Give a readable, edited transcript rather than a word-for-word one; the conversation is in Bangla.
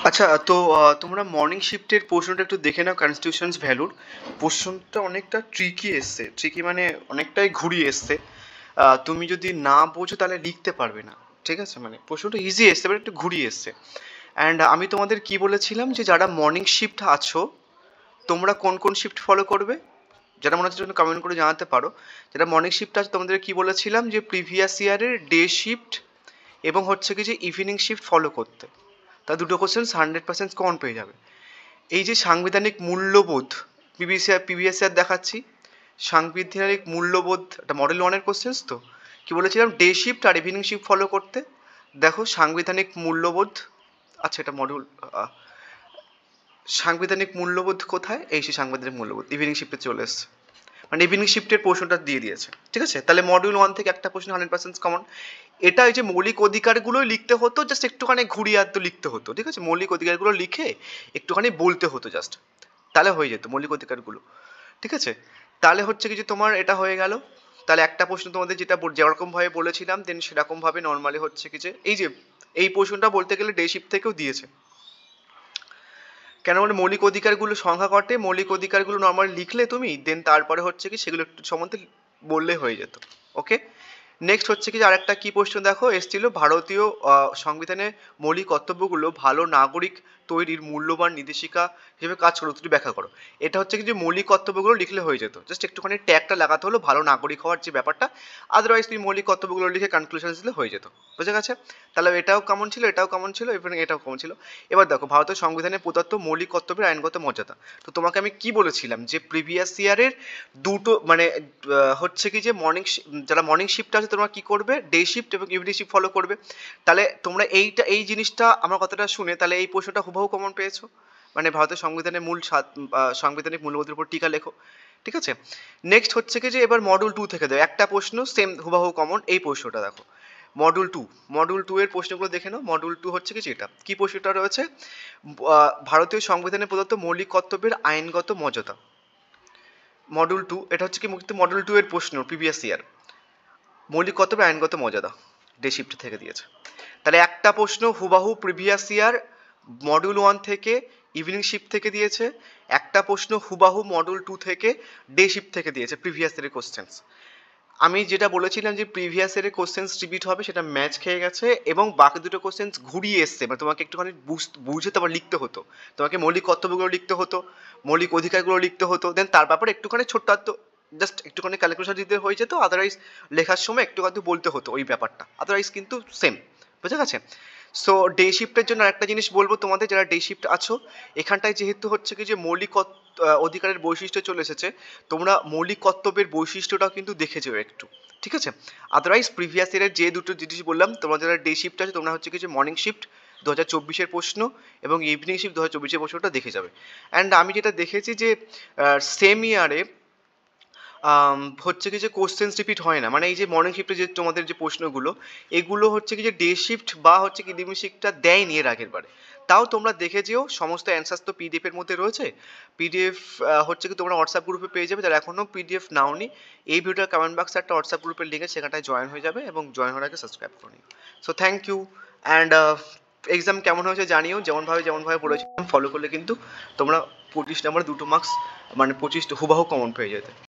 আচ্ছা, তো তোমরা মর্নিং শিফটের প্রশ্নটা একটু দেখে নাও। কনস্টিটিউশনস ভ্যালুর প্রশ্নটা অনেকটা ট্রিকি এসছে, ট্রিকি মানে অনেকটাই ঘুরিয়ে এসছে। তুমি যদি না বোঝো তাহলে লিখতে পারবে না, ঠিক আছে? মানে প্রশ্নটা ইজি এসছে, বাট একটু ঘুরিয়ে এসছে। অ্যান্ড আমি তোমাদের কি বলেছিলাম যে যারা মর্নিং শিফট আছো তোমরা কোন কোন শিফট ফলো করবে, যারা মনে হচ্ছে কমেন্ট করে জানাতে পারো। যারা মর্নিং শিফট আছে তোমাদের কি বলেছিলাম যে প্রিভিয়াস ইয়ারের ডে শিফট এবং হচ্ছে কি যে ইভিনিং শিফট ফলো করতে। তা দুটো কোশ্চেন 100% কমন পেয়ে যাবে। এই যে সাংবিধানিক মূল্যবোধ, পিভিএসআর দেখাচ্ছি, সাংবিধানিক মূল্যবোধ, এটা মডেল ওয়ানের কোশ্চেন্স। তো কি বলেছিলাম, ডে শিফট আর ইভিনিং শিফট ফলো করতে। দেখো সাংবিধানিক মূল্যবোধ, আচ্ছা এটা মডিউল, সাংবিধানিক মূল্যবোধ কোথায়, এই সেই সাংবিধানিক মূল্যবোধ ইভিনিং শিফটে চলে এসছে, মানে ইভিনিং শিফটের প্রশ্নটা দিয়ে দিয়েছে, ঠিক আছে? তাহলে মডিউল ওয়ান থেকে একটা প্রশ্ন 100% কমন। এটা এই যে মৌলিক অধিকারগুলোই লিখতে হতো, জাস্ট একটুখানি ঘুরিয়ে আদ্য লিখতে হতো, ঠিক আছে? মৌলিক অধিকারগুলো লিখে একটুখানি বলতে হতো জাস্ট, তাহলে হয়ে যেত মৌলিক অধিকারগুলো, ঠিক আছে? তাহলে হচ্ছে কি যে তোমার এটা হয়ে গেল। তাহলে একটা প্রশ্ন তোমাদের যেটা যেরকম ভাবে বলেছিলাম দেন সেরকম ভাবে নর্মালি হচ্ছে কি যে এই প্রশ্নটা বলতে গেলে ডে শিফট থেকেও দিয়েছে। কেন বলে মৌলিক অধিকারগুলো সংখ্যা কটে, মৌলিক অধিকারগুলো নর্মালি লিখলে তুমি দেন তারপরে হচ্ছে কি সেগুলো একটু সম্বন্ধে বললে হয়ে যেত। ওকে, নেক্সট হচ্ছে কি যে আরেকটা কি প্রশ্ন দেখো এসেছিল, ভারতীয় সংবিধানে মৌলিক কর্তব্যগুলো ভালো নাগরিক তৈরির মূল্যবান নির্দেশিকা হিসেবে কাজ করে, তুমি ব্যাখ্যা করো। এটা হচ্ছে কি যে মৌলিক কর্তব্যগুলো লিখলে হয়ে যেত, জাস্ট একটুখানি ট্যাগটা লাগাতে হলো ভালো নাগরিক হওয়ার যে ব্যাপারটা। আদারওয়াইজ তুমি মৌলিক কর্তব্যগুলো লিখে কনক্লুশন দিলে হয়ে যেত। বুঝে গেছে? তাহলে এটাও কমন ছিল, এটাও কমন ছিল, এবং এটাও কমন ছিল। এবার দেখো ভারতের সংবিধানে প্রদত্ত মৌলিক কর্তব্যের আইনগত মর্যাদা। তো তোমাকে আমি কি বলেছিলাম যে প্রিভিয়াস ইয়ারের দুটো মানে হচ্ছে কি যে যারা মর্নিং শিফট আছে তোমরা কি করবে, ডে শিফট এবং ইভিনিং শিফট ফলো করবে। তাহলে তোমরা এই জিনিসটা আমার কথাটা শুনে তাহলে এই প্রশ্নটা হুবহু কমন পেয়েছো। মানে ভারতের সংবিধানের সাংবিধানিক মূল্যবোধের উপর টিকা লেখো, ঠিক আছে? নেক্সট হচ্ছে কি যে এবার মডিউল টু থেকে দেয় একটা প্রশ্ন, সেম হুবহু কমন। এই প্রশ্নটা দেখো মডিউল টু এর প্রশ্নগুলো দেখে নাও। মডিউল টু হচ্ছে কি যেটা কি প্রশ্নটা রয়েছে, ভারতীয় সংবিধানে প্রদত্ত মৌলিক কর্তব্যের আইনগত মর্যাদা। মডিউল টু, এটা হচ্ছে কি মডিউল টু এর প্রশ্ন, প্রিভিয়াস ইয়ার মৌলিক কর্তব্যের আইনগত মর্যাদা ডে শিফট থেকে দিয়েছে। তাহলে একটা প্রশ্ন হুবাহু প্রিভিয়াস ইয়ার মডিউল ওয়ান থেকে ইভিনিং শিফট থেকে দিয়েছে, একটা প্রশ্ন হুবাহু মডিউল টু থেকে ডে শিফট থেকে দিয়েছে প্রিভিয়াস ইয়ারের কোশ্চেন্স। আমি যেটা বলেছিলাম যে প্রিভিয়াস ইয়ারের কোশ্চেন্স রিপিট হবে সেটা ম্যাচ খেয়ে গেছে, এবং বাকি দুটো কোশ্চেন্স ঘুরিয়ে এসছে, মানে তোমাকে একটুখানি বুঝে তারপর লিখতে হতো। তোমাকে মৌলিক কর্তব্যগুলো লিখতে হতো, মৌলিক অধিকারগুলো লিখতে হতো, দেন তার ব্যাপারে একটুখানি ছোট্ট জাস্ট একটুখানি ক্যালকুলেশন দিতে হয়ে যেত। আদারওয়াইজ লেখার সময় একটু বলতে হতো ওই ব্যাপারটা, আদারওয়াইজ কিন্তু সেম। বুঝে গেছে? সো ডে শিফটের জন্য একটা জিনিস বলবো তোমাদের, যারা ডে শিফট আছো, এখানটায় যেহেতু হচ্ছে কি যে মৌলিক অধিকারের বৈশিষ্ট্য চলে এসেছে, তোমরা মৌলিক কর্তব্যের বৈশিষ্ট্যটাও কিন্তু দেখে যেও একটু, ঠিক আছে? আদারওয়াইজ প্রিভিয়াস ইয়ারের যে দুটো জিনিস বললাম, তোমরা যারা ডে শিফট আছে তোমরা হচ্ছে কি যে মর্নিং শিফট 2024-এর প্রশ্ন এবং ইভিনিং শিফট 2024-এর প্রশ্নটা দেখে যাবে। অ্যান্ড আমি যেটা দেখেছি যে সেম ইয়ারে হচ্ছে কি যে কোশ্চেন্স রিপিট হয় না, মানে এই যে মর্নিং শিফটে যে তোমাদের যে প্রশ্নগুলো, এগুলো হচ্ছে কি যে ডে শিফট বা হচ্ছে কি ইভিনিং শিফটটা দেয়নি এর আগের বারে। তাও তোমরা দেখে যেও, সমস্ত অ্যান্সার্স তো পিডিএফ এর মধ্যে রয়েছে। পিডিএফ হচ্ছে কি তোমরা হোয়াটসঅ্যাপ গ্রুপে পেয়ে যাবে, যারা এখনও পিডিএফ নাওনি এই ভিডিওর কমেন্ট বক্সে একটা হোয়াটসঅ্যাপ গ্রুপের লিঙ্ক আছে, সেখানটায় জয়েন হয়ে যাবে এবং জয়েন হওয়ার আগে সাবস্ক্রাইব করে নিও। So thank you. And exam কেমন হয়েছে জানিও, যেমনভাবে বলেছিলাম ফলো করলে কিন্তু তোমরা 25 নম্বরে দুটো মার্কস, মানে 25 হুবাহু কমন পেয়ে যেতে।